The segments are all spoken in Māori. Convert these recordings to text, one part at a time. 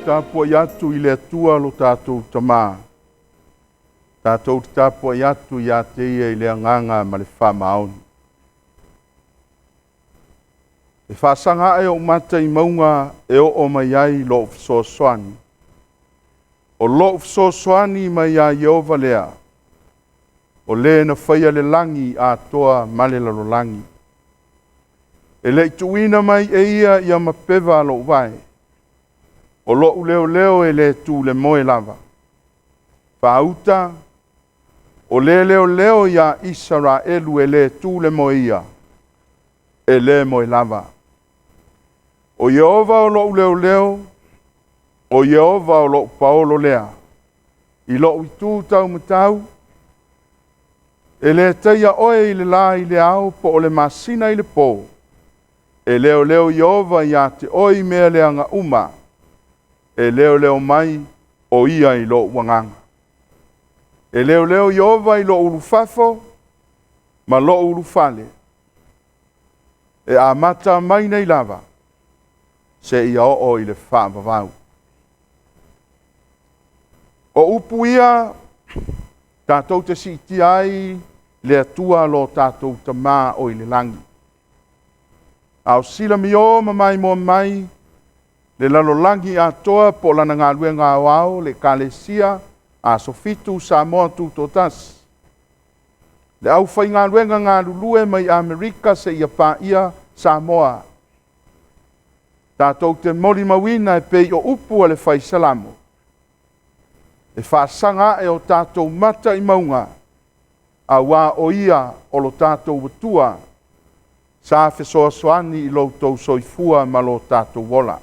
tapo i atu i le atua lo tātou tamā. Tātou te tapo i atu i a te ia i le anganga ma le whamaoni. E whaasanga e o mata i maunga e o mai ai lo fisoswani. O lo fisoswani mai a Yehova lea. O le na whaia le langi a toa male lalo langi. E le tuina mai e ia i a mapewa lo vai. O lo leo leo e le tu le moe lava. Whauta, o le leo leo i a Israelu e le tu le moe ia. E le moe lava. O Yehova o lo leo leo, o Yehova o lo paolo lea. I lo i tu tau matau, e le teia oe i le la i le au po o le masina i le po. E leo leo Yehova i a te oi mea le anga uma. E leo leo mai o ia i lo wanganga. E leo leo Yehova i lo urufafo, ma lo urufale. E a mata mai nei lava, se ia o i le whaavavau. O upu ia, tātou te siti ai, le atua lo tātou tamā o i le langi. Au sila mi o mai mo mai, le lalo langi a toa po lana ngā lue ngā wao, le kalesia, a sofitu sa moa tu totas. Le au whai ngā lue ngā lulue mai Amerika se ia pā ia sa moa. Tātou te mori mawina e pei o upu le whai salamo. E whaasanga e o tātou mata i maunga, a wā o ia o lo tātou watua, sa fesoa soani i loutou soifua ma lo tātou wola.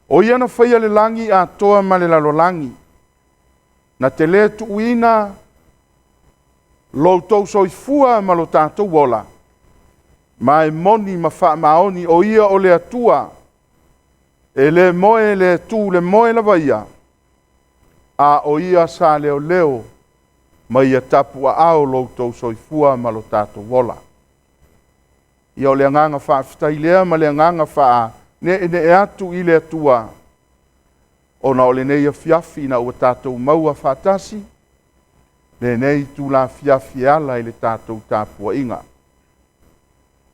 O ia na whaia le langi a toa ma le lalo langi. Na te le tuuina loutou soifua ma lo tātou wola. Ma e moni ma wha maoni o ia o le atua. E le moe le tu le moe la vaia. A o ia sa leo leo. Ma ia tapu a ao loutou soifua ma lo tātou wola. Ia o le anganga wha fitai lea ma le anganga wha ne e atu i le atua. O na o le nei a fiafi na ua tātou maua whatasi. Le nei tu la fiafi ala i le tātou tāpua inga.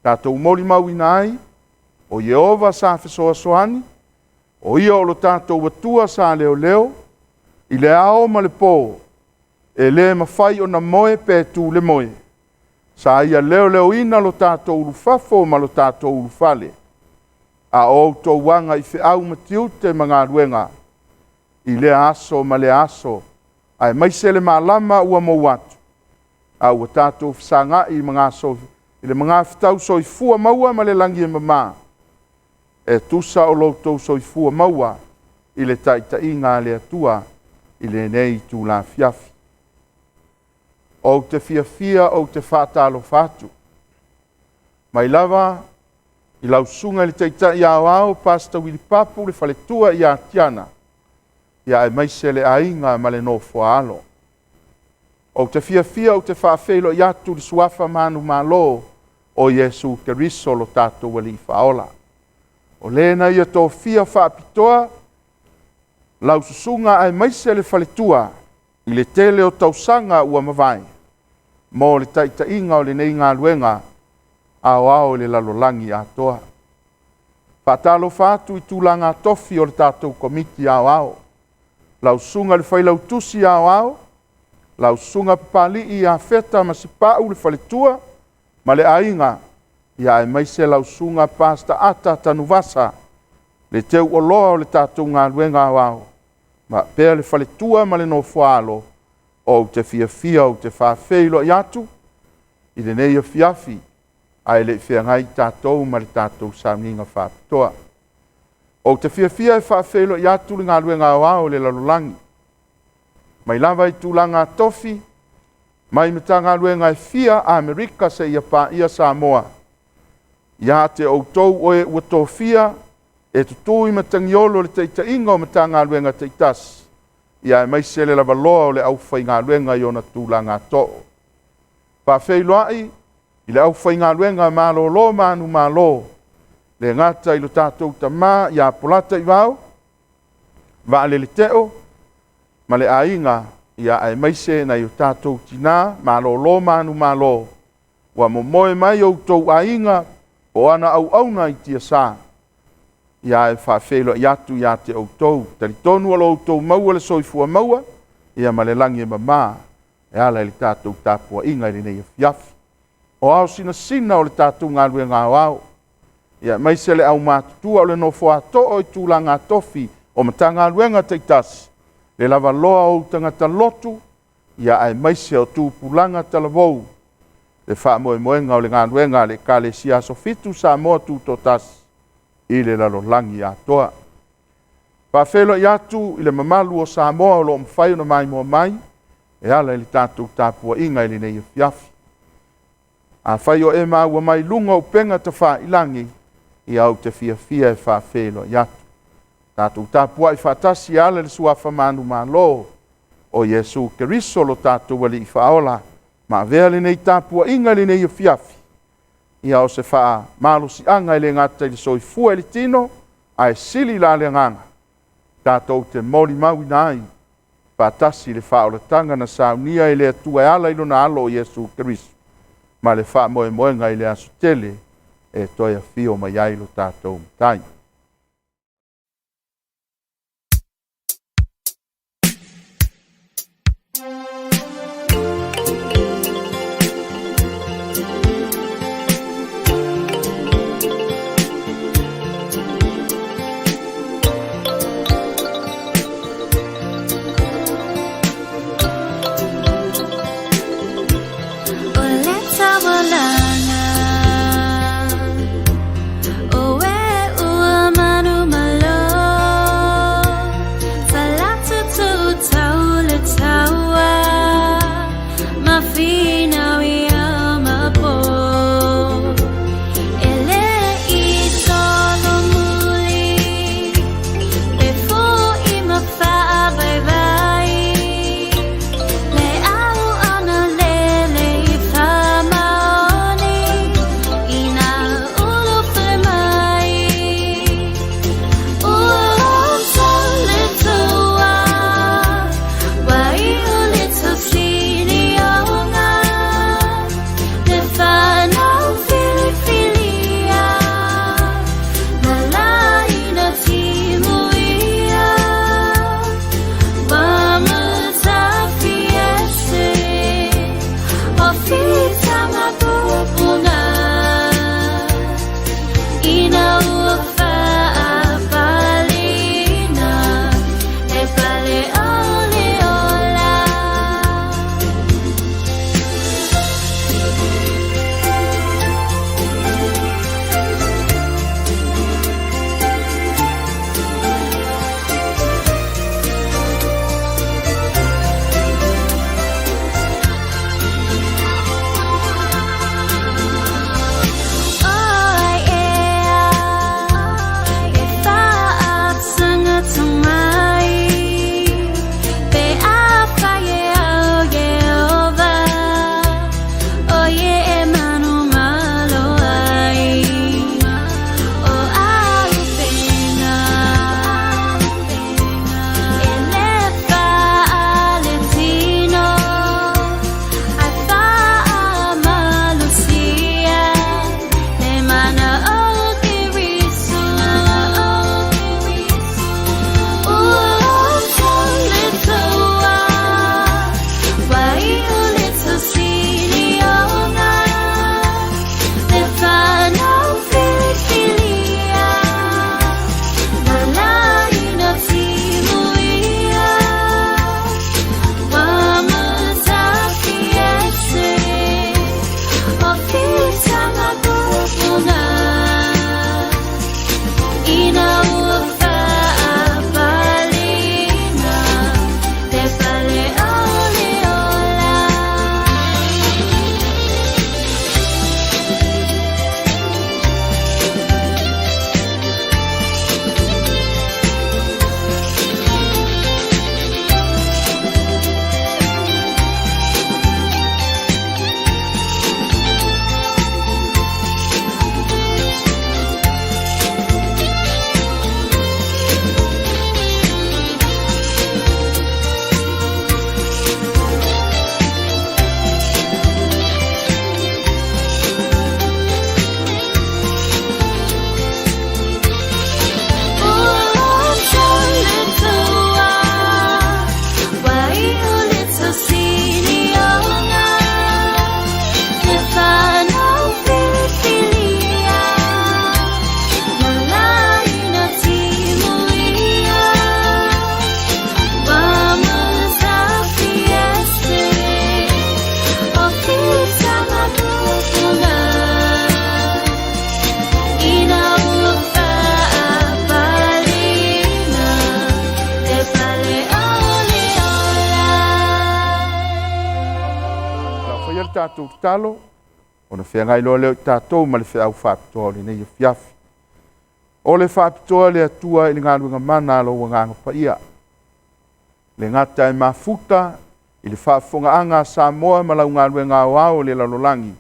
Tātou mori mau inai, o Yehova sa fesoa soani, o ia o lo tātou watua sa leo leo, i le ao ma le pō, e le mawhai o na moe pe tu le moe. Sa ia leo leo ina lo tātou urufafo ma lo tātou urufale. A o tō wanga i whiau matiu te mga ruenga. I le aso ma le aso. Ai maise le maalama ua mo watu. A ua tātou whisanga i mga aso. I le mga whitau soifua maua ma le langi e mama. E tusa o loutou soifua maua. I le taita inga le atua. I le nei tu la fiafi. O te fiafia o te whātalo whātu. Mai lava, i lau sunga le teita i au au, pasta wili papu le whaletua i a tiana. Ia e maise le ainga ma le no whaalo. O te fiafia o te whaafelo i atu le suafa manu malo o Yesu Keriso lo tātou wali whaola. O lena ia tō fia whaapitoa, lau susunga e maise le whaletua i le tele o tausanga ua mawai. Mo le taita inga o le nei ngā luenga ao ao le lalolangi a toa. Whatalo whātu i tūlanga tofi o le tātou komiti ao ao. Lau sunga le whailau tusi ao ao. Lau sunga pali i a feta ma si pāu le whaletua. Ma le ainga ia e maise lau sunga pasta ata tanu vasa. Le teu o loa o le tātou ngā luenga ao ao. Ma pēr le whaletua ma le no whaalo. O te fia o te whawheilo i atu, i le nei a fiafi, a le whiangai tātou ma le tātou sauninga whapitoa. O te fia e whawheilo i atu le ngā luenga au le lalolangi. Mai lava i tūlanga tofi, mai mita ngā luenga e fia a Amerika se ia pā ia Samoa. Ia te o tau oe ua tō fia, e tutui matangiolo le teita inga o mita ngā luenga teitasi. Ia e maise le lava loa o le au whai ngā luenga i ona tūlanga to'o. Whawhei loai, i le au whai ngā luenga mālo lo manu mālo. le ngata i lo tātou tamā ia polata i wau, va le teo, ma le ainga ia ai maise na i o tātou tina, ma lo manu ma lo, wa mo moe mai o tou ainga, o ana au na i tia sā, ia e whawhelo i atu ia te o tou, tari tonu alo o tou maua le soifua maua, ia ma le langi e mamā, e ala i le tātou tāpua inga i le nei e fiafi. O au sina o le tātou ngā lue ngā wau, ia mai se le au mātutua o le nofo ato o i tūlanga tofi o matanga luenga teitasi. Le lava loa o tangata lotu, ia ai mai se o tūpulanga talavou. Le wha moenga o le ngā luenga le ka le sia sofitu sa moa tūtotasi i le lalo langi atoa. Whawhelo i atu i le mamalu o sa moa o lo mwhai na mai moa mai, e ala i le tātou tāpua inga i le nei e fiafi. A whai o e maua mai lunga o penga ta wha ilangi, i au te fia e whawhelo i atu. Tātou tāpua i whatasi ala le suafa manu mā lo, o Jesu Keriso lo tātou wali i whaola, ma vea le nei tāpua inga le nei e fiafi. I au se wha malo si anga i le ngata i le soifua i le tino, a e sili la le nganga. Tātou te mori maui nai, whatasi le whaola tanga na saunia i le atua e ala ilo na alo o Jesu Keriso. Ma le wha moenga i le asu tele, e toia fio mai ailo tātou mtai. Oh, tātou talo, o na whengai loa leo tātou ma le whiau whapitoa le nei fiafi. O le whapitoa le atua i le ngā ruenga mana lo wa nganga pa ia. Le ngata e mafuta, i le whaafonga anga Samoa ma lau ngā ruenga wao le lalolangi.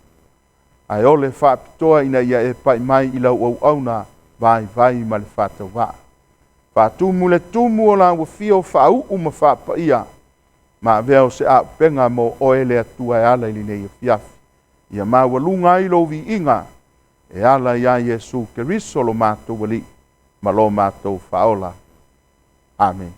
Ai o le whapitoa ina ia e pai mai i lau au auna vai ma le whatau waa. Whatumu le tumu o la wafio whau uma whapa ia. Ma veo se a penga mo oe le atua e ala ili nei fiafi. Ia ma walunga i lo vi inga e ala ia Yesu Keriso lo mātou wali ma lo mātou whaola. Amen.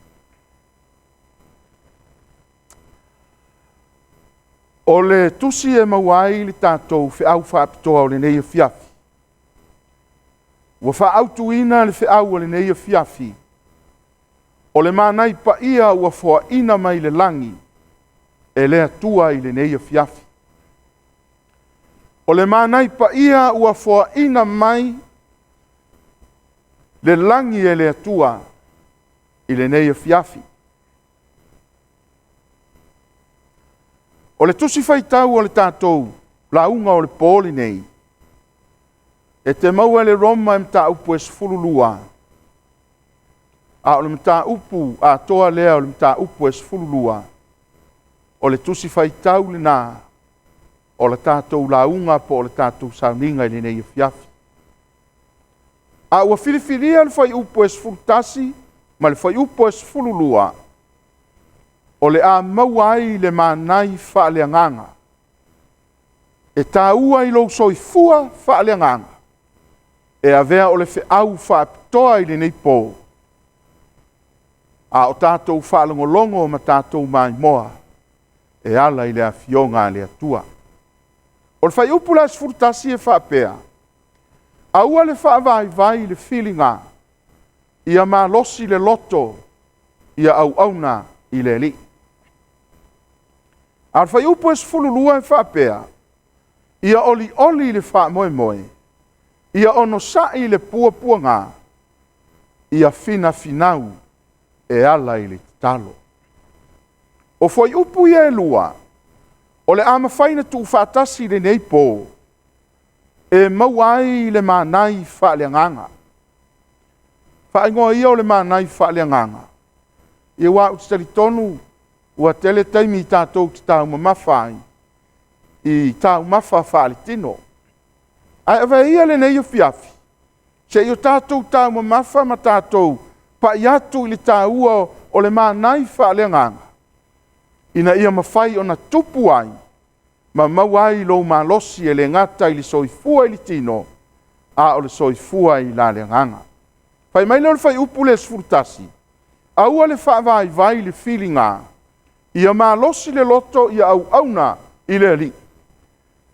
O le tusi e mawai li tātou whiau whaapitoa o le nei fiafi. Wa whaautuina le whiau o le nei fiafi. O le mānai pa ia ua fua ina mai le langi e le atua i le nei fiafi. O le mānai pa ia ua fua ina mai le langi e le atua i le nei fiafi. O le tusi whaitau o le tātou launga o le pōli nei. E te maua le Roma e mta upu e sfululua. A o le mta upu a toa lea o le mta upu e sfululua. O le tusi whaitau le nā. O le tātou launga po o le tātou sauninga i le nei fiafi. A ua whiriwhiria le whai upu e sfulutasi, ma le whai upu e sfululua. O le a mauai le mānai whaaleanganga. E tā ua i lou soifua whaaleanganga. E a vea o le whiau whaapitoa i le nei pō. A o tātou whaalongolongo ma tātou mai moa. E ala i le a fionga le atua. O le whai upula sfurtasi e whaapea. A ua le whaavai le whilinga. Ia mā losi le loto. Ia au auna i le li. A le whai upu e sfululua e whaapea. Ia oli le wha moe moe. Ia ono sai le pua ngā. Ia fina finau e ala i le talo. O whai upu ia e lua. O le ama whaina tu whaatasi le nei pō. E mauai le mānai whaaleanganga. Whaingoa ia o le mānai whaaleanganga. Ia wā utitari tonu ua tele taimi i tātou ki tāu mamawhai. I tāu mawha whaale tino. Ai awa ia le nei o fiafi. Se i o tātou tāu mamawha ma tātou pa i atu i le tāua o le mānai whaaleanganga. Ina ia mawhai o na tupu ai. Ma mauai lo malosi e le ngata i le soifua i le tino. A o le soifua i la le nganga. Whai mai leo le whai upu le sfurtasi. A ua le whaavai le whilinga. Ia malosi le loto ia au auna i le ali.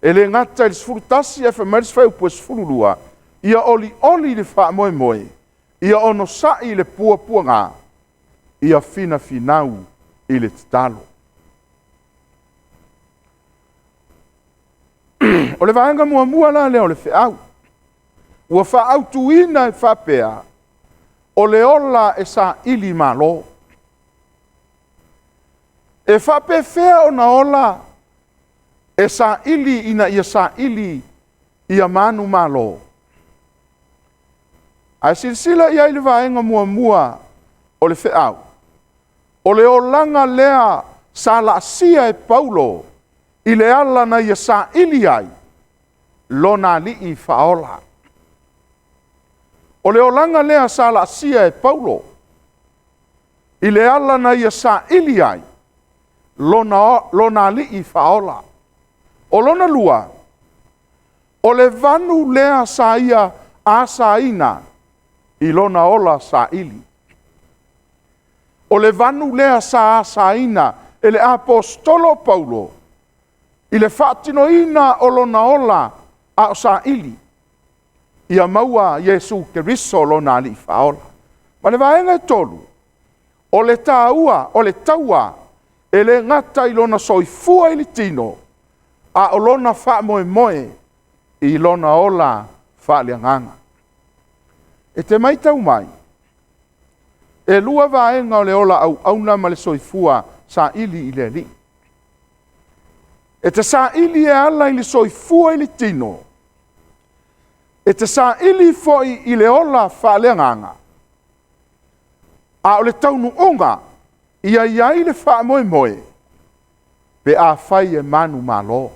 E le ngata i le sfurtasi e whamaris whai upu e sfurulua. Ia oli le wha moe moe. Ia ono sai le pua ngā. Ia fina finau i le titalo. O le vaenga mua la leo le whiau. Ua whaau tuina e whapea. O le ola e sa ili malo. E whape whea o na ola e sa ili ina ia sa ili ia manu malo. Ai silsila ia i le vaenga mua o le whiau. O le olanga lea sa la sia e Paulo. I le ala na ia sa ili ai, lona li i faola. O le olanga lea sa la sia e Paulo. I le ala na ia sa ili ai, lona li i faola. O lona lua, o le vanu lea sa ia a sa ina, i lona ola sa ili. O le vanu lea sa a sa ina, e le apostolo Paulo, i le whaatino ina o lona ola a o sa ili. Ia maua Yesu Keriso lona li whaola. Ma le vaenga e tolu. O le tāua, o le taua, e le ngata i lona soifua i li tino. A o lona wha moe moe i lona ola wha lianganga. E te mai tau mai. E lua vaenga o le ola au auna ma le soifua sa ili i le li. E te sa ili e ala ili soifua ili tino. E te sa ili foi i le ola whaaleanganga. A o le taunu onga, ia iai le wha moe moe, pe a whai e manu malo.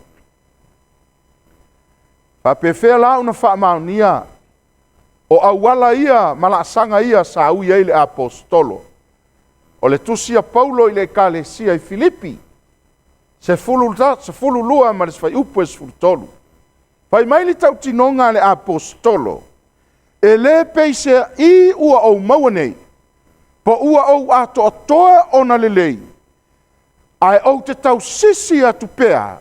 Pa pe whea lau na wha maunia, o awala ia, malaasanga ia sa ui ai le apostolo. O le tusia Paulo i le kalesia i Filipi, se fulu lua ma le sfai upu e sfulu tolu. Pai mai li tau tinonga le apostolo, e le peisea i ua au maua nei, po ua au ato atoa ona lelei, ai au te tau sisi atu pea,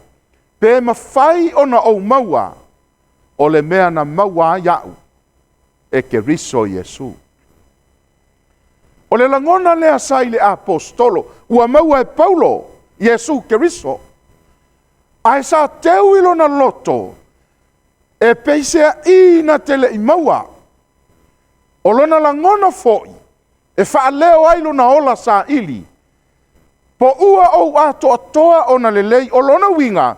pe mawhai ona au maua, o le mea na maua iau, e ke riso Yesu. O le langona lea sai le apostolo, ua maua e Paulo, Yesu ke riso, ai sa teu ilo na loto, e peisea i na tele i maua, o lona langona foi, e wha leo ailu na ola sa ili, po ua au ato atoa o na lelei o lona winga,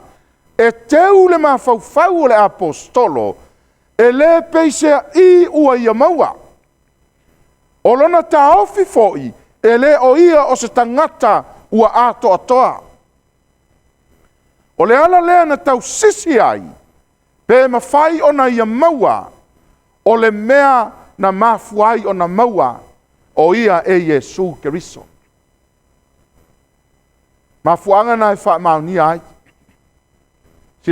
e teu le mawhauwhau o le apostolo, e le peisea i ua ia maua. O lona ta ofi foi, e le o ia o se tangata ua ato atoa. O le ala lea na tau sisi ai, pe mawhai o na ia maua, o le mea na mafuai o na maua, o ia e Yesu Keriso. Mafuanga na e wha mauni ai.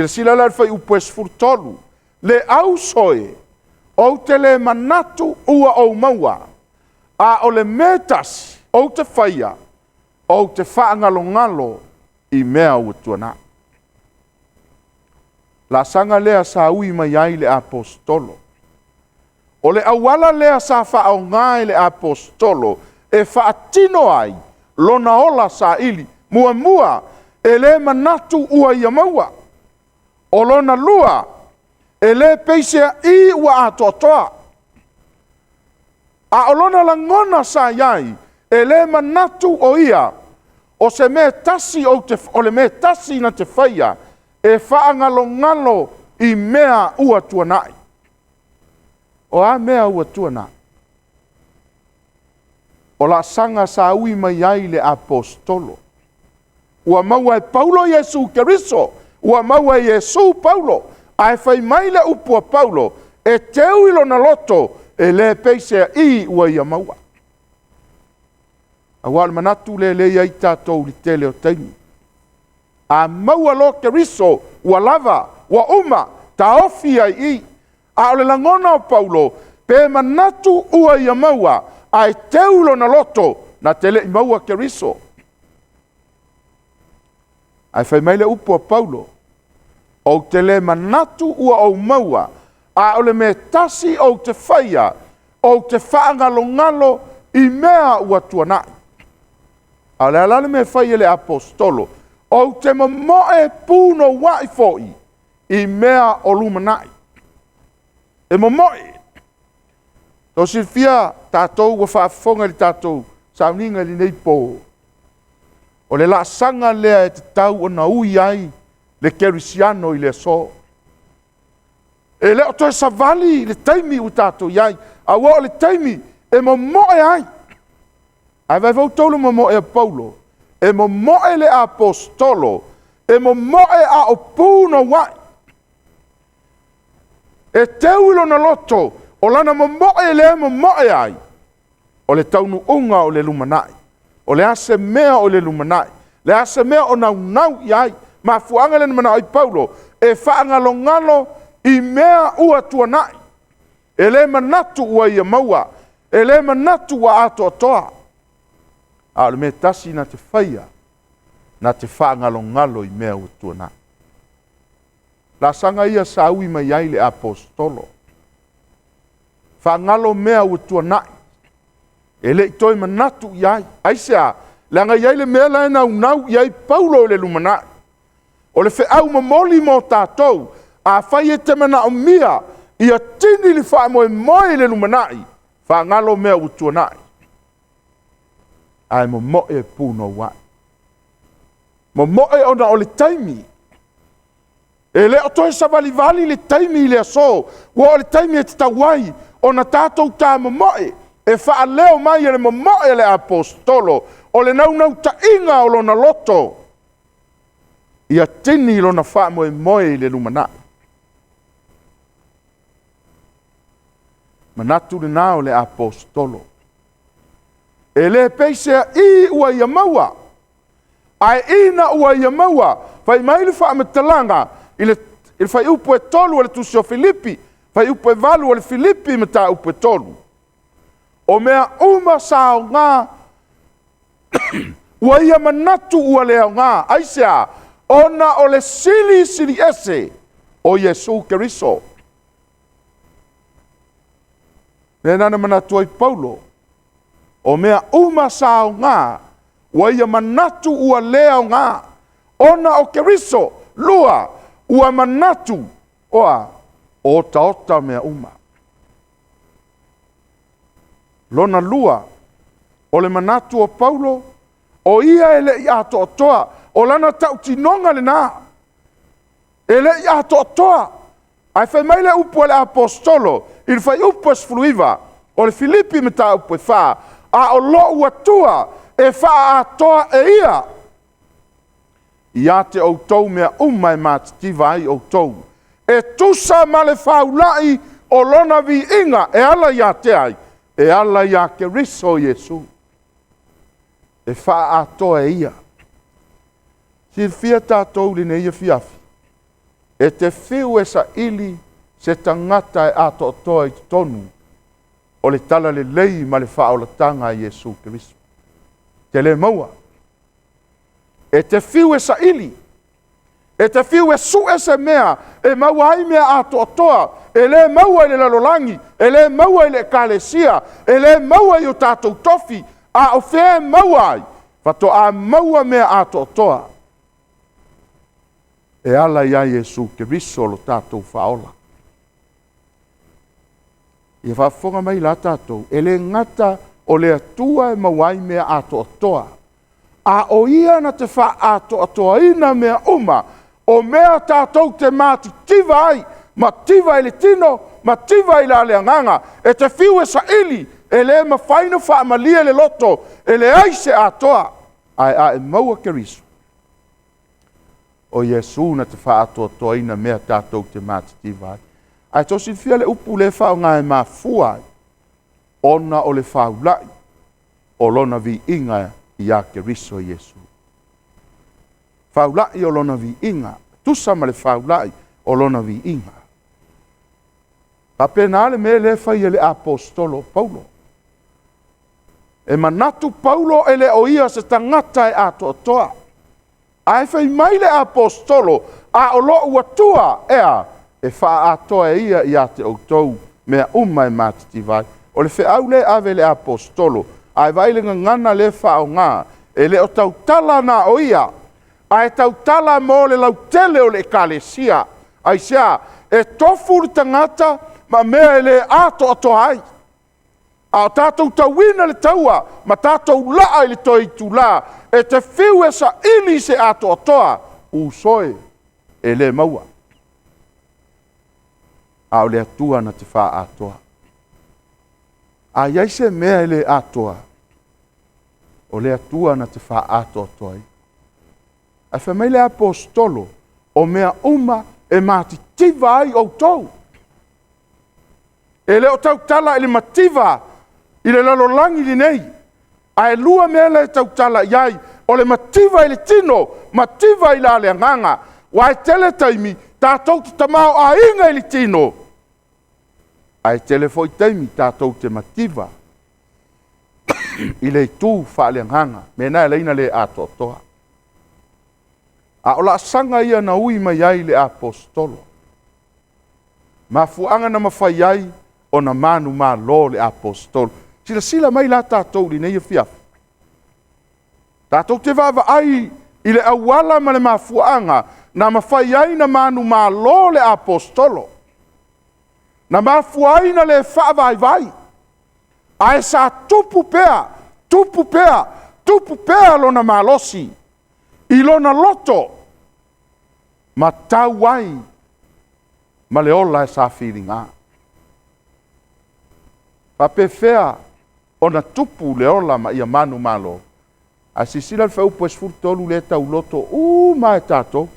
Sila la whai upes furtolu. Le au soe, o te le manatu ua o maua, a o le metas, o te whaia, o te whaangalo ngalo i mea ua tuana. La sanga lea sa ui mai ai le apostolo. O le awala lea sa whaao ngai le apostolo, e whaatino ai, lona ola sa ili, mua mua, e le manatu ua ia maua. O lona lua, e le peisea i ua atoatoa. A o lona langona sa iai, e le manatu o ia, o se me tasi o le me tasi na te whaia, e whaangalo ngalo i mea ua tuanai. O a mea ua tuanai. O la sanga sa ui mai ai le apostolo. Ua maua e Paulo Yesu Keriso, ua maua e Yesu Paulo, ai fai mai le upua Paulo, e teu ilo na loto, e le peisea i ua ia maua. A wale manatu le ia i tātou li tele o taimi. A maua lo Keriso, ua lava, ua uma, ta ofi ai i, a ole langona o Paulo, pe manatu ua ia maua, ai teu ilo na loto, na tele i maua Keriso. Ai fai mai le upua Paulo, o te le manatu ua o maua, a ole me tasi o te whaia, o te whaangalo ngalo i mea ua tuanai. A le alale me whaia le apostolo, o te mamoe puno wai foi, i mea o lumanai. E mamoe. Tau silfia tātou wa whaafonga li tātou, sauninga li nei pō. O le la sanga lea e te tau o na ui ai, le kerisiano i le so. E le o toi savali le taimi u tātou iai, a wa o le taimi e mamoe ai. Ai vai vau tolu mamoe a Paulo, e mamoe le apostolo, e mamoe a o puno wai. E teu ilo na loto, o lana mamoe le mamoe ai, o le taunu unga o le lumanai, o le ase mea o le lumanai, le ase mea o nau iai, ma fuanga le mana ai Paulo, e whaangalo ngalo i mea ua tuanai, e le manatu ua ia maua, e le manatu ua ato atoa, a le me tasi na te whaia, na te whaangalo ngalo i mea ua tuanai. La sanga ia sa ui mai ai le apostolo. Whaangalo mea ua tuanai. E le itoi manatu iai. Aisea, langa iai le mea lai nau iai Paulo le lumanai. O le wheau mamoli mo tātou, a whai e te mana o mia, ia tini li wha moe moe le lumanai, whaangalo mea ua tuanai. Ai mo moe puno wai. Mo moe ona o le taimi, E le o toe sa vali le taimi i le aso, ua o le taimi e te tauai, o na tātou tā mamoe, e wha leo mai e le mamoe le apostolo, o le nau ta inga o lona loto, ia tini lona wha moe i le lumana. Manatu le nao le apostolo. E le peisea i ua ia maua, ai ina ua ia maua, fai mai le wha amatalanga, il fai upo e tolu le tusio Filipi, fai upo e valu le Filipi me ta upo e tolu. O mea uma sao ngā, ua ia manatu ua leo ngā, aisea, ona o le sili ese, o Yesu Keriso. Mea nana manatu ai Paulo, o mea uma sao ngā, ua ia manatu ua leo ngā, ona o Keriso, lua, ua manatu, oa, ota mea uma. Lona lua, o le manatu o Paulo, o ia ele i ato toa, o lana tau tinonga le nā. Ele i ato toa, ai fai mai le upo le apostolo, il fai upo es fluiva, o le Filipi me ta upo e wha, a o lo ua tua, e wha atoa e ia. Ia te outou mea e mātitiva ai outou. E tusa ma le whaulai o lona vi inga, e ala ia te ai, e ala ia Keriso Yesu. E wha atoa e ia. Si fia tātou li ne ia fiafi. E te whiu e sa ili se tangata e ato toa i tonu. O le tala le lei ma le whaolatanga a Yesu Keriso. Te le maua. E te whiu e sa ili. E te whiu e su e se mea. E maua ai mea ato toa. E le maua i le lalolangi. E le maua i le kalesia. E le maua i o tātou tofi. A o whea maua ai. Fato a maua mea ato toa. E ala ia Yesu Keriso lo tātou whaola. Ia whafonga mai la tātou. E le ngata o le atua e mawai mea ato toa. A o ia na te wha ato toa ina mea uma. O mea tātou te māti tiva ai. Ma tiva i le tino, ma tiva i la leanganga. E te whiu e sa ili. E le ma whaino wha amalia le loto. E le aise atoa. Ai a e maua Keriso. O Yesu na te wha ato toa ina mea tātou te māti tiva ai. Ai tosi fia le upu le whao ngā e mā fuai. Ona o le whao lai. O lona vi inga i a Keriso Yesu. Whao lai o lona vi inga. Tusa ma le whao lai o lona vi inga. Ka pena ale me le whai le apostolo Paulo. E manatu Paulo e le oia se tangata e ato toa. Ai whai mai le apostolo a o lo ua tua ea. E wha atoa e ia i a te outou mea e mātitivai. O le whiau le ave le apostolo, ai vailenga ngana le whao ngā, e le o tautala na o ia, ai tautala mo le lautele o le ekalesia, ai sea, e tofu le tangata, ma mea le ato ato ai. A o tātou tauina le taua, ma tātou laa i le toi tu la, e te whiu e sa ili se ato atoa, usoe, e le maua. A o le atua na te wha atoa. A iai se mea le atoa. O le atua na te wha atoa toi. A wha mai le apostolo o mea e mati tiva ai o tau. E le o tau tala ele mativa i le lalolangi li nei. A e lua mea le tau tala iai o le mativa i le tino, mativa i la leanganga. Wa e tele taimi, tātou te tamao a inga i le tino. Ai telefoi taimi tātou te mativa. I le tū whaaleanganga. Mena e leina le ato toa. A ola sanga ia na ui mai ai le apostolo. Ma fuanga na mawhai ai o na manu ma lo le apostolo. Sila mai la tātou li nei fiaf. Tātou te vava ai i le awala ma le ma fuanga na mawhai ai na manu ma lo le apostolo. Na mafuaina le whaavai. Ai sa tupu pea lona malosi. I lona loto. ma tau ai ma le ola e sa whiringa. Whapewhea ona tupu le ola ma ia manu malo. A sisila le whaupu e sfurtolu le tau loto ma e tātou.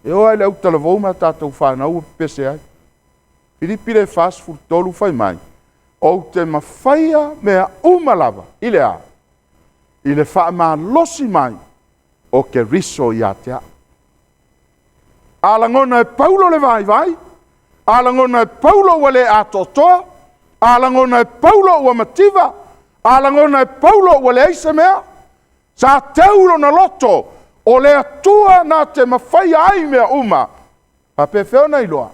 E oa le au talavou ma tātou whanau pese ai. Piripi le whas furtolu whai mai. O te mawhaia mea umalava i le a. I le wha ma losi mai o ke riso i atea. Alangona e paulo le vai vai. Alangona e paulo wale a totoa. Alangona e paulo ua mativa. Alangona e paulo wale eise mea. Sa teulo na loto o le atua na te mawhaia ai mea uma. Pape whiona iloa.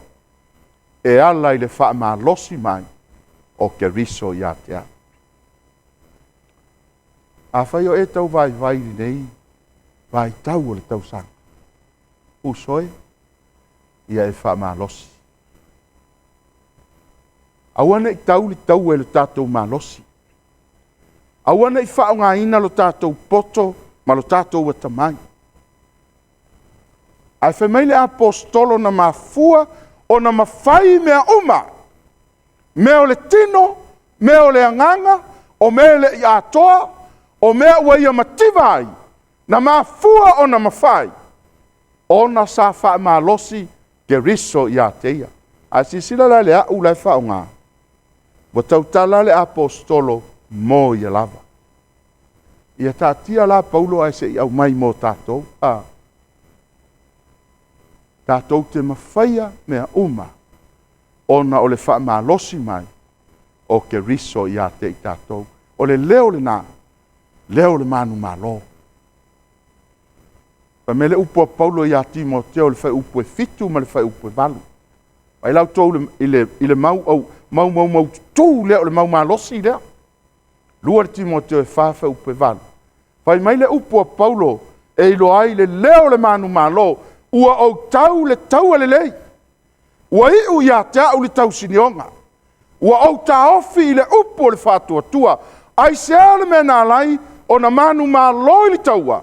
E ala i le wha ma losi mai o ke riso i atea. A whai o e tau vai vai nei. Vai tau o le tau sang. Usoe. Ia e wha ma losi. Awana i tau li tau e le tātou ma losi. Awana i wha o ngā ina lo tātou poto ma lo tātou wa tamai. Ai whamaile apostolo na mafua o na mawhai mea uma. Mea o le tino, mea o le anganga, o mea le i atoa, o mea ua ia mativai. Na mafua o na mawhai. O na sa wha ma losi ke riso i ateia. A sisila la le au lai wha o ngā. Wa tautala le apostolo mo ia lava. Ia tātia la Paulo ai se i au mai mo tātou. Tātou te mawhaia mea uma. Ona o le wha ma losi mai. O ke riso i ate i tātou. O le leo le nā. Leo le manu ma lo. Pa me le upo a Paulo i a Timoteo le whai upo e fitu ma le whai upo e valu. Ai lau tau i le mau au mau tu leo le mau ma losi lea. Lua le Timoteo e whawha upo e valu. Pai mai le upo a Paulo e ilo ai le leo le manu ma lo. Ua au tau le tau le lei. Ua iu ia te au le tau sinionga. Ua au ta ofi i le upo le whatua tua. Ai se ale me nā lai o na manu ma lo i le taua.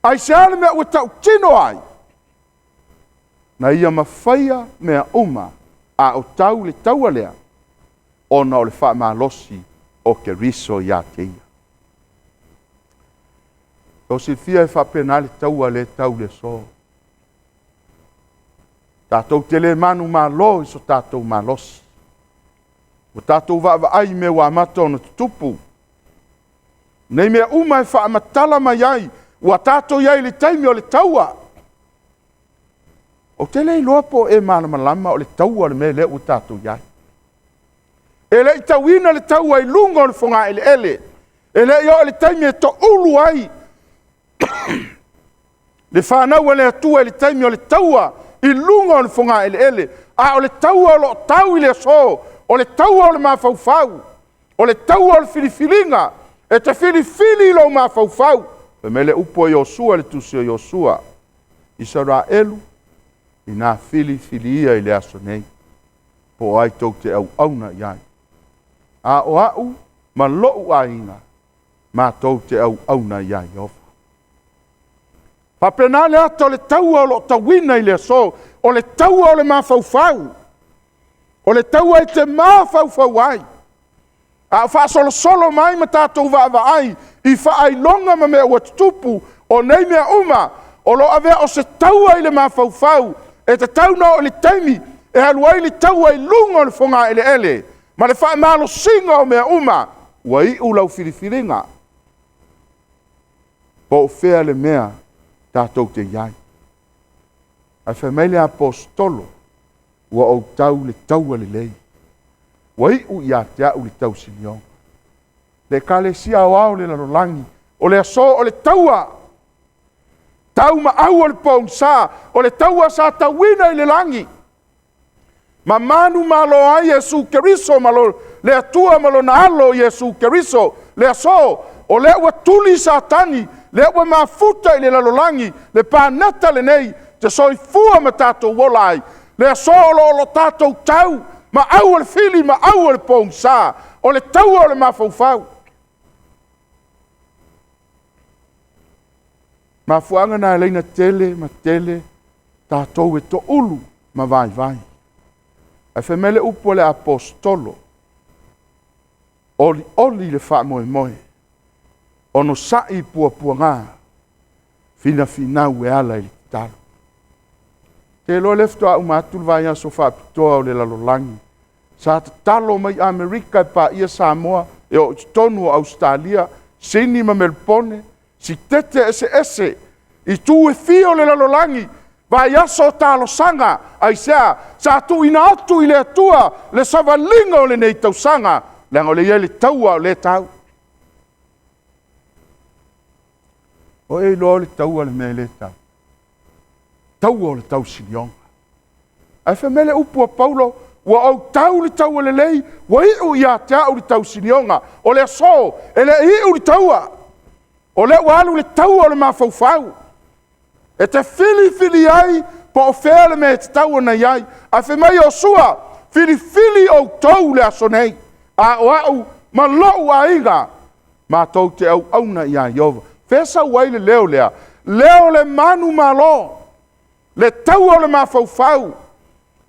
Ai se ale me ua tau tino ai. Na ia mawhaia mea uma a o tau le taua lea. Ona o le wha ma losi o ke riso ia te ia. O si fia e whapena le taua le tau le so. Tātou te le manu ma lo i so tātou ma losi. O tātou wa ai me wa mata ona tutupu. Nei mea uma e wha matala mai ai. Ua tātou iai le taimi o le taua. O te lei loa po e mana malama o le taua le me le o tātou iai. E le i tauina le taua i lunga o le whonga ele ele. E le i o le taimi e to ulu ai. Le whanau e le atua e le taimi o le taua i lunga o le whonga ele ele. A o le taua o lo tau i le so. O le taua o le mawhauwhau. O le taua o le filifilinga. E te filifili lo mawhauwhau. E me le upo Iosua le tusi o Iosua. Israelu. I nā filifilia i le aso nei. Po ai tau te au auna iai. A o au ma lou ainga. Ma tau te au auna iai ofa. Papena le ato le taua o lo tawina i le so. O le taua o le mawhauwhau. O le taua i te mawhauwhau ai. A wha solo mai ma tātou wa ai. I wha ai longa ma mea ua tupu. O nei mea uma. O lo avea o se taua i le mawhauwhau. E te tauna o le taimi. E halua i le taua i lunga o le whonga ele ele. Ma le wha malo singa o mea uma. Ua i ulau filifiringa. Po fea le mea tātou te iai. Ai whamele apostolo. Ua o tau le taua le lei. Ua i u ia te au le tau siniong. Le kale si au au le larolangi. O le aso o le taua. Tau ma au o le pong sa. O le taua sa tauina i le langi. Ma manu malo ai Yesu Keriso malo. Le atua malo na alo Yesu Keriso. Le aso. O le ua tuli sa tani. Le ua mafuta i le larolangi. Le pānata le nei. Te soifua ma tātou wolai. Le aso lo tātou tau. Ma au le fili, ma au le pong sa. O le tau o le mafaufau. Ma fuanga na leina tele, ma tele. tātou e to ulu ma vai. Ai whemele upo le apostolo. Oli le wha moe. Ono sai pua ngā. Fina finau e ala i talo. Te lo lefto a umatulu vai aso wha pitoa o le lalolangi. Sa te talo mai Amerika e pa ia Samoa, e o tonu o Australia, Sydney ma Melbourne, si tete ese, i tu e fio le lalolangi, vai aso talo sanga, ai sea, sa tu ina atu i le atua, le savalinga o le nei tau sanga, le ngo le ia le taua o le tau. O e lo le taua le me le tau. Taua o le tau sinionga. Ai whamele upu a Paulo, wa au tau le taua le lei, wa iu ia te au le tau sinionga, o le aso, e le iu le taua, o le walu le taua o le mafaufau. E te fili ai, po o fele me te taua na iai, a whamei o sua, fili o tau le aso nei, a o au, ma lou a inga, ma tau te au na iai Jehova. Fesa wai le leo le manu malo, le taua o le mafaufau,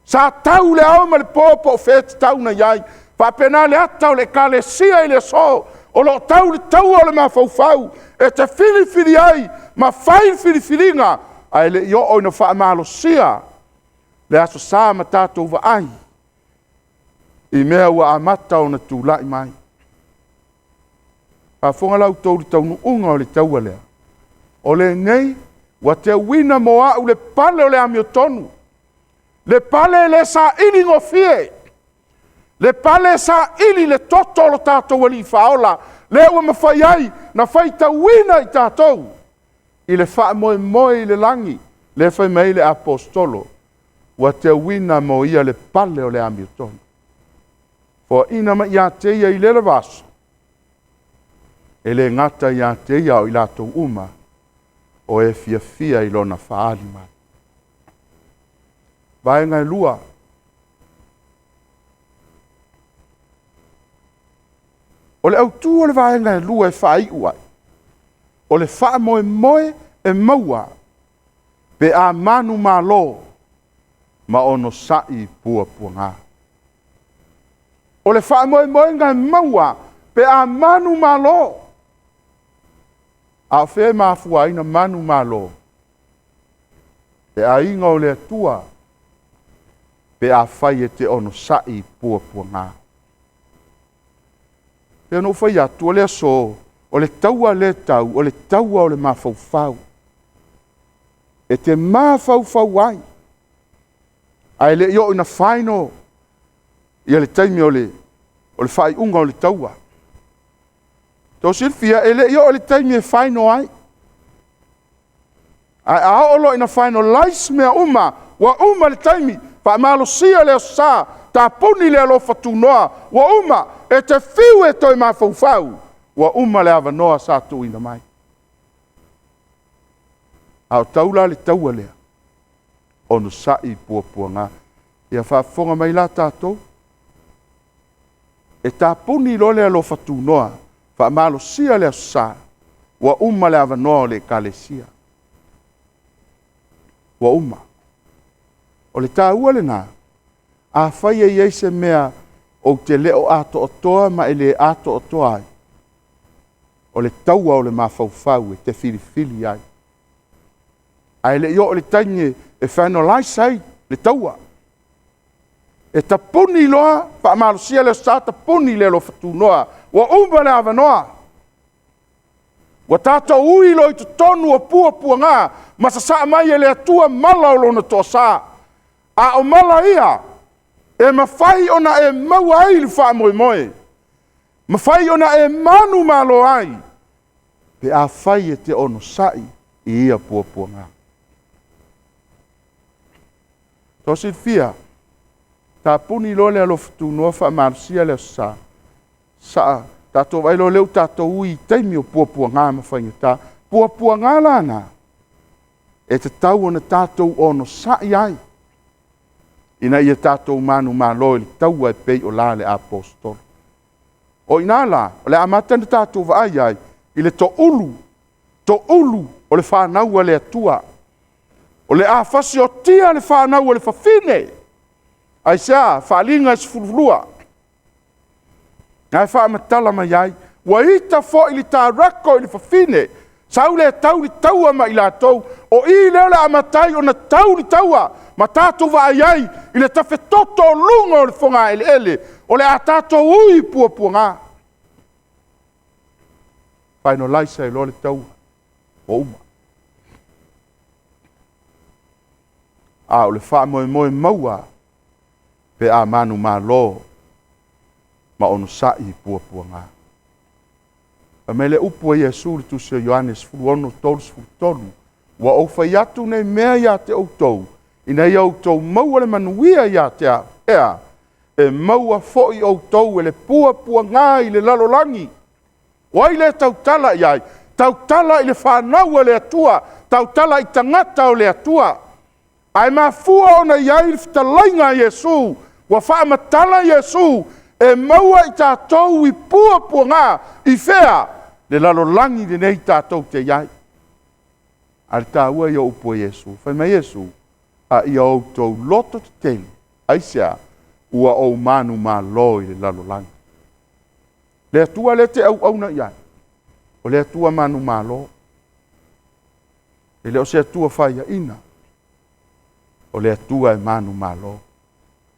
sa tau le au ma le popo o fete tau na iai, pa pena le atau le kale sia i le so, o lo tau le taua o le mafaufau, e te fili ai, ma fai filinga, ai le io o ina wha malo sia, le aso sa ma tātou wa ai, i mea ua amata o na tūlai mai. Pa fonga lau tau le taunu unga o le taua lea. O le nei, wa te wina mo au le pale o le amio tonu. Le pale le sa ili ngofie. Le pale sa ili le toto lo tātou wali faola. Le ua mawhai ai, na whai ta wina i tātou. I le wha moe i le langi. Le whai mei le apostolo. Wa te wina mo ia le pale o le amio tonu. For ina ma ia te ia i le vaso. E le ngata ia te ia o i latou uma. O e fia i lona whaali mai. Vai ngai lua. O le autu o le vai ngai lua e whai uai. O le wha moe e maua. Pe a manu malo. Ma ono sai pua ngā. O le wha moe ngai maua. Pe a manu malo. A whē mafua ina manu malo. E a inga o le atua. Pe a whai e te ono sai pua ngā. Pe ano whai atu o le aso. O le taua le tau. O le taua o le mafaufau. E te mafaufau ai. Ai le io ina whaino. Ia le taimi o le whai unga o le taua. Tau silfia, ele io le taimi e whaino ai. Ai aolo ina whaino lais mea uma, wa uma le taimi, pa malo sia leo sa, ta puni leo lo fatunoa, wa uma, e te fiu e toi mafaufau, wa uma le avanoa sa tu ina mai. Au taula le taua lea, onu sai pua ngā, ia whafonga mai la tātou, e ta puni lo leo lo fatunoa, fa malo sia le sa wa umma le avanoa le kalesia wa umma o le taua le nā a whaia i eise mea o te leo ato o toa ma ele ato o toa ai o le taua o le mafaufau e te fili ai ai le io o le tainge e whanau laisai le taua e ta puni loa fa malo sia le sa ta puni le lo fatunoa wa umba le avanoa. Wa tata ui lo i te tonu o pua ngā, masa sa mai e le atua mala o lona toa sa. A o mala ia, e mawhai ona e maua ai li wha moe. Mawhai ona e manu malo ai. Pe a whai e te ono sai i ia pua ngā. Tosi fia, ta puni lo le alofitu noa wha marsia le sa. Sa tato vai lo leu tato ui taimi o pua ngā mawhaingata. Pua ngā lana. E te tau ona tato ono sai ai. Ina ia tato manu malo ili tau ai pei o la le apostol. O ina la, o le amata na tato vai ai, i le to ulu o le whanau le atua. O le a fasi o tia le whanau le whawhine. Ai sea, whaalinga e sifurulua. Ngai whaamatala mai ai. Wa ita fo ili tā rako ili whawhine. Sau le tau li taua ma ila tau. O i leo le amatai o na tau li taua. Ma tātou wa ai ai. I le tawhe toto lunga o le whonga ele ele. O le a tātou ui pua pua ngā. Whaino laisa e lo le taua. O uma. A o le wha moe moe maua. Pe a manu ma lo. Ma ono sai pua pua ngā. A me le upu e Yesu le tusia Ioannes fuluono tolus fulutolu. Wa o whai atu nei mea ia te outou. Ina ia outou maua le manuia ia te ea. E maua foi outou e le pua pua ngā i le lalolangi. Wa i le tautala iai. Tautala i le whanau le atua. Tautala i tangata o le atua. Ai mafua ona iai le fitalainga Yesu. Wa whaamatala Yesu. E maua i tātou i pua pua ngā. I whea. Le lalolangi le nei tātou te iai. Ar tā ua i o upo Yesu. Whai mai Yesu. A i o tau loto te tele. Aisea. Ua o manu ma loi le lalolangi. Le atua le te au au na iai. O le atua manu ma lo. E le o se atua whai a ina. O le atua e manu ma lo.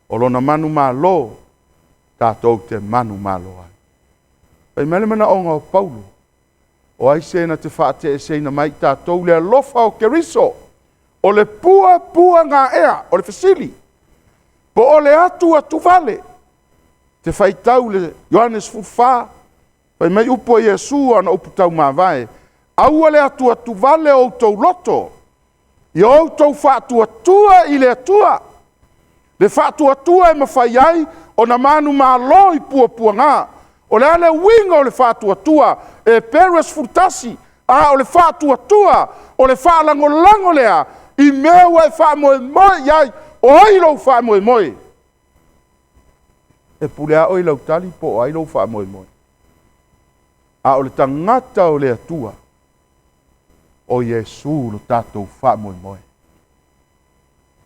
O lona manu ma lo. Tātou te manu ma lo ai. Pai mele mana onga o Paulo. O ai sena te whaate e seina mai tātou le alofa o keriso. O le pua pua ngā ea. O le fasili. Po o le atu atu vale. Te whaitau le Ioannes Fulfa. Pai mai upo Yesu ana upu tau mawai. Aua le atu atu vale o tau loto. I o tau whaatu atua i le atua. Le whaatu atua e mawhai ai. O na manu ma loi pua pua ngā. O le ale winga o le whaatu atua. E peres furtasi. A o le whaatu atua. O le whaalango lango lea. I mewa e wha moe moe iai. O ailo wha moe moe. E pulea o ilau tali po o ailo wha moe moe. A o le tangata o le atua. O Yesu lo tātou wha moe moe.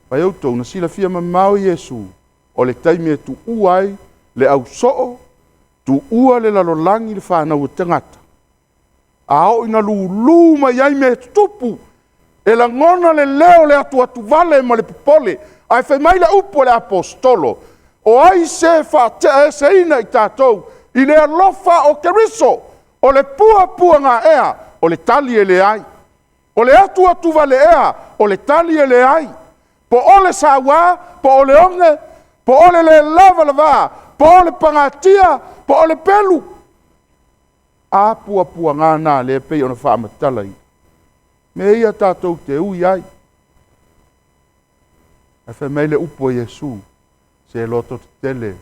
Pai au tau na sila fia mamau Yesu. O le taimi e tu uai le au soo. Tu ua le lalolangi le whanau o tangata. A o ina lulu mai ai me tupu. E la ngona le leo le atu atu vale ma le popole. Ai whai mai le upo le apostolo. O ai se wha se ina i tātou. I le alofa o keriso. O le pua pua ngā ea. O le tali e le ai. O le atu atu vale ea. O le tali e le ai. Po o le sawa. Po o le onge. Po o le lava lava. Po o le pangatia. Po o le pelu. A pua pua ngā nā le pei ona whaamatala i. Me ia tātou te ui ai. E whai meile upo Yesu. Se loto te tele.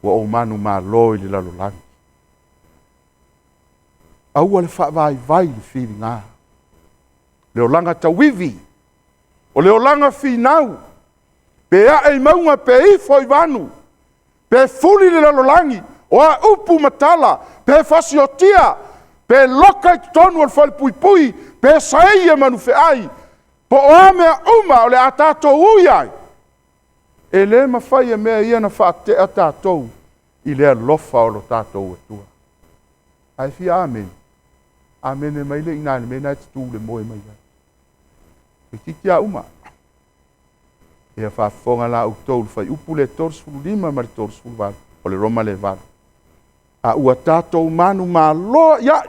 Wa o manu mā loi le lalolangi. Aua le whaavai vai le whiri ngā. Leo langa tawivi. O leo langa whinau. Pe a e maunga pe i foi vanu. Pe fuli le lalolangi. O a upu matala. Pe fasiotia. Pe loka i tonu al whale pui pui. Pe saei e manu fe ai. Po o a mea uma o le a tātou ui ai. E le mawhai e mea ia na whaate a tātou. I le alofa o lo tātou atua. Ai fi amen. Amen e maile ina le mena te tū le moe mai ai. E titi a uma. E a whaafonga la u tōu whai upu le tors fulu lima ma le tors fulu valu. O le roma le valu. A ua tātou manu ma loa iai.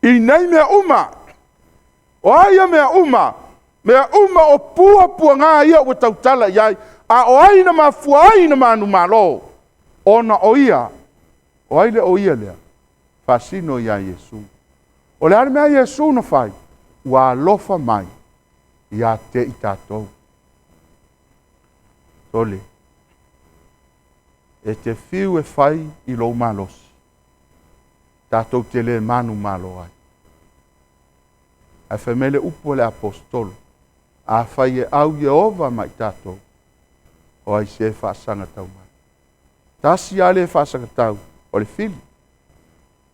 I nei mea uma. O aia mea uma. Mea uma o pua pua ngā ia ua tautala iai. A o aina ma fua aina manu ma lo. Ona o ia. O aile o ia lea. Fasino ia Yesu. O le ale mea Yesu na fai. Ua alofa mai. Ia te i tātou. Tole. E te fiu e fai i lo malos. Tātou te le manu malo ai. A whamele upo le apostolo. A fai e au Jehova mai tātou. O ai se whaasanga tau mai. Tasi ale whaasanga tau. O le fili.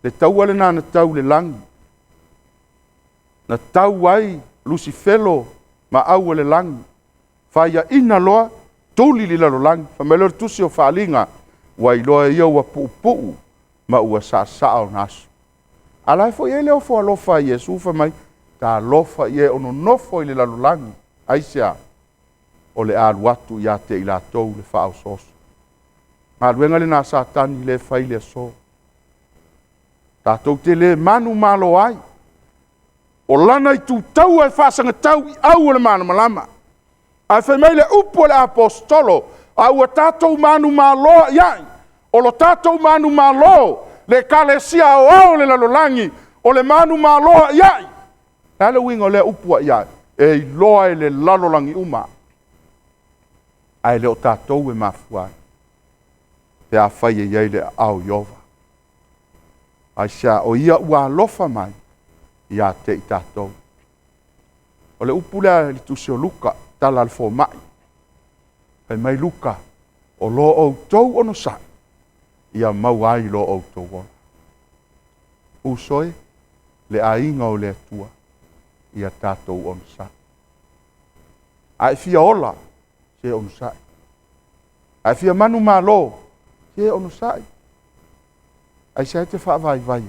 Le tau ale nana tau le langi. Na tau ai Lucifelo ma au le langi. Faya ina loa, tuli li lalo langi. Fa melor tusi o whaalinga, wa iloa ia ua puu, ma ua sa o nasu. Alai fo ele o fo alofa Yesu fa mai, ta lofa ie ono nofo i le lalo langi. Aisea, o le aluatu ia te ila tou le wha au soso. Ngā ruenga le nā satani le whai le so. Tātou te le manu malo ai. O lana i tu tau ai whasanga tau i au le manu malama. Ai whai mai le upo le apostolo. A ua tātou manu malo iai. O lo tātou manu malo le kalesia o au le lalolangi. O le manu malo iai. Nale wingo le upo iai. E loa e le lalolangi uma. Ai le o tātou e mafuai. Pe a whai e iai le au iova. Ai sia o ia ua lofa mai. Ia te i tātou. O le upulea li tusi o Luka, tala al fo mai. Pai mai Luka, o lo o tau ono sa. Ia mau ai lo o tau ona. Usoe, le ainga o le atua. Ia tātou ono sa. Ai fia ola, se ono sa. Ai fia manu malo, se ono sa. Ai sa te wha vai vai.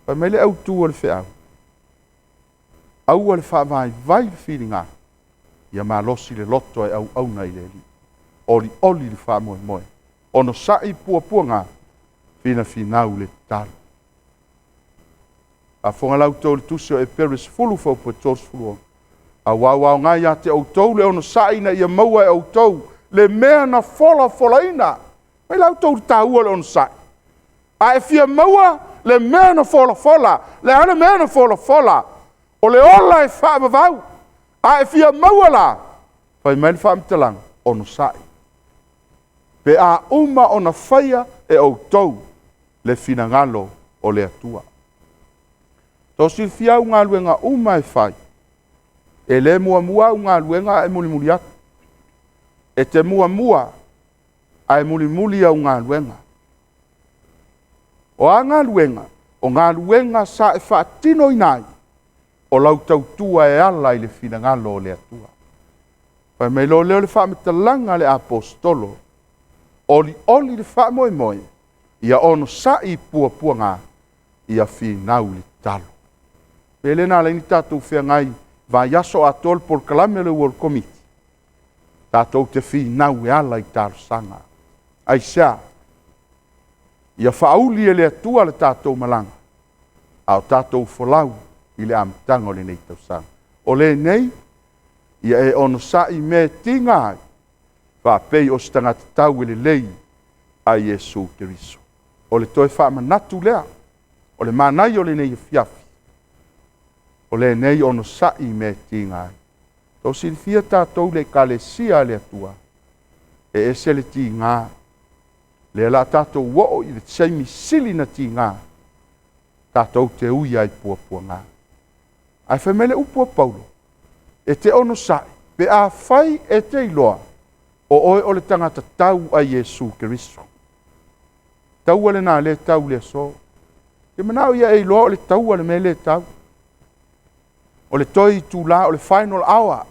Pai mai le au tu o le wha au. Au le wha vai le whiringa. Ia mā losi le loto e au nei le li. Oli le wha moe moe. Ono sai pua ngā. Whina whinau le taru. A whonga lau tau le tusio e peris fulu fau po tos fulu. A wau ngai a te au tau le ono sai na ia maua e au tau. Le mea na fola ina. Mai lau tau tāua le ono sai. A e fia maua le mea na fola. Le ana mea na fola. O le ola e whaamavau. A e fia maua la. Pai mai le whaamitalang. Ono sai. Pe a uma ona whaia e au tau. Le finangalo o le atua. Tau si fiau ngā luenga uma e whai. E le mua ngā luenga e muli atu. E te mua a e muli au ngā luenga. O a ngā luenga. O ngā luenga sa e whaatino inai. O lau tau tua e ala i le finangalo o le atua. Pai mai lo leo le whaametalanga le apostolo. Oli le whaamoe moe. Ia ono sa i pua ngā. Ia whinau le talo. Pele nā leini tātou whea ngai. Vai aso atol por kalame le World Committee. Tātou te whinau e ala i tāro sanga. Ai sia. Ia whauli e le atua le tātou malanga. Au tātou wholau. I le amatanga o le nei tausanga. O le nei, ia e ono sa i me tinga ai. Whapei o stangata tau le lei a Yesu Keriso. O le toi whaamanatu lea. O le manai o le nei fiafi. O le nei ono sa i me tinga ai. Tau silifia tātou le kalesia le atua. E ese le tinga. Le la tātou wo i le tseimi sili na tinga. Tātou te ui ai pua ngā. Ai whai mele upua Paulo. E te ono sai. Pe a whai e te iloa. O oe o le tangata tau a Yesu Keriso. Tau ale nā le tau le so. Ke manao ia e iloa o le tau ale me le tau. O le toi tu la o le final hour.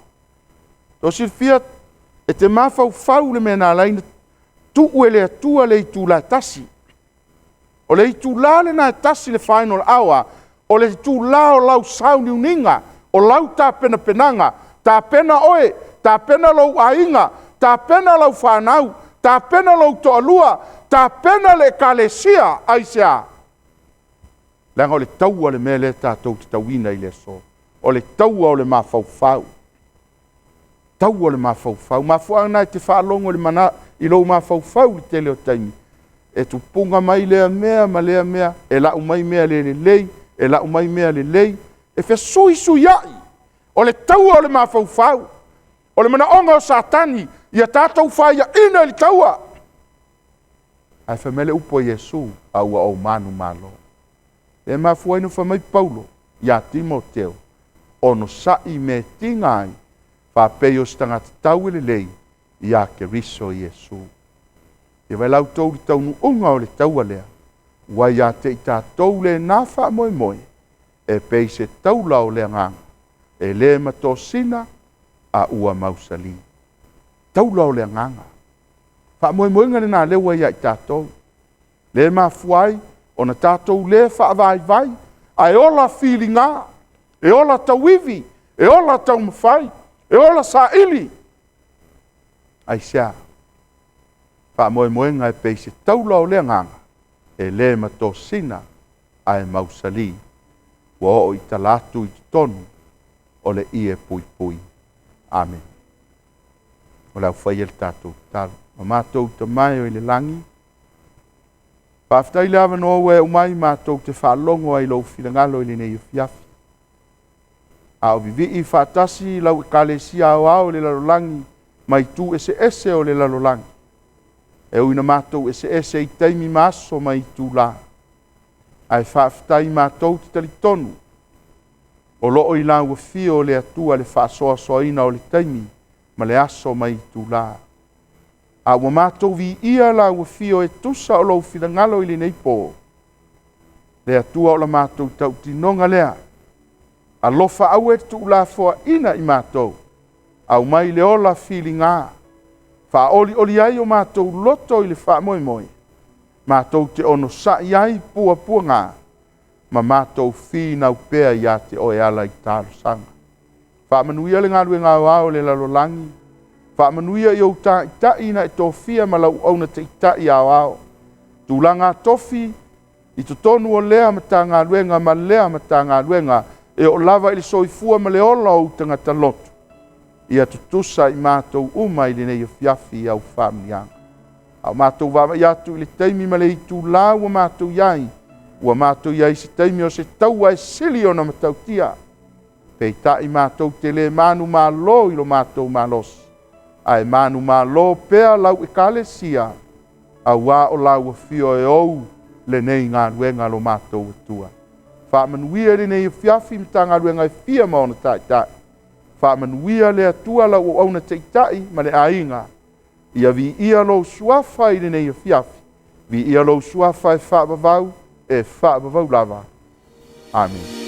To si fiat e te mawhau le me nā laina. Tu ue le atua le tu la tasi. O le tu la le nā tasi le final hour. O le tu la o lau sauni uninga, o lau tā pena penanga, tā pena oe, tā pena lau ainga, tā pena lau whanau, tā pena lau toalua, tā pena le kalesia aisea. Langa o le taua le mele tātou te tauina i le so. O le taua o le mawhauwhau. Taua o le mawhauwhau. Mawhauwhau nai te whaalongo le mana i lau mawhauwhau le tele o taimi. E tu punga mai lea mea, ma lea mea, e lau mai mea le lei, e la umai mea le lei, e fe sui ai. O le taua o le mawhauwhau. O le mana onga o satani, ia tātou whaia ina i le taua. Ai whamele upo Yesu, aua o manu malo. E mafuainu whamai Paulo, ia Timoteo, ono sai me tingai, whapei o stangata tau le lei, ia Keriso Yesu. E vai lau tau li taunu unga o le taua lea. Wai a te i tātou le nā wha moe, e pei se taula o le nganga, e le matosina, a ua mausali. Taula o le nganga. Fa moe moe ngale na lewa ia i tātou. Le mafuai, o na tātou le fa vai vai, a e ola feelinga, e ola tawivi, e ola tau mawhai, e ola sa ili. Ai sia, fa moe moe ngai peise taula o le nganga, e le mato sina, a e mausali, wa o i talatu i tonu, o le ie pui pui. Amen. O lau whai el tātou talo. Ma mātou te mai o i le langi. Pāwhitai le awa no ue umai mātou te whaalongo ai lau whilangalo i le nei fiafi. A o vivi i whātasi lau i kālesia au au le lalolangi mai tu ese o le lalolangi. E uina mātou ese i taimi maso mai tu la. Ai whāwhitai mātou te talitonu. O loo i la ua fio le atua le whaasoa soina o le taimi ma le aso mai tu la. A ua mātou vi ia la ua fio e tusa o lau whilangalo i le neipo. Le atua o la mātou tau tinonga lea. A lofa au e tu la foa ina i mātou. Au mai le ola whilinga. Wha oli ai o mātou loto i le wha moe moe. Mātou te ono sa iai pua ngā. Ma mātou whina upea i a te oe ala i tāro sanga. Wha manuia le ngā rue ngā wao le lalolangi. Wha manuia i au tā i tai na e tofia ma lau au na te i tai au au. Tūlanga tofi i to tonu o lea ma tā ngā ruenga ma lea ma tā ngā ruenga e o lava i le soifua ma le ola o tangata lotu. Ia tutusa i mātou uma i le nei o fiafi au whamnianga. Au mātou wama i atu i le teimi ma le i tū la ua mātou iai. Ua mātou iai se teimi o se taua e sili o na matau tia. Pei ta i mātou te le manu mālo i lo mātou mālosi. Ai manu malo pea lau e kalesia. A wā o lau a fio e ou le nei ngā ruenga lo mātou atua. Wha manuia le nei fiafi mta ngā ruenga e fia maona tai tai. Wha manuia le atua lau o auna tai tai ma le ainga. Ia vi ia lo suafa i le nei fiafi. Vi ia lo suafa e wha bavau lava. Amen.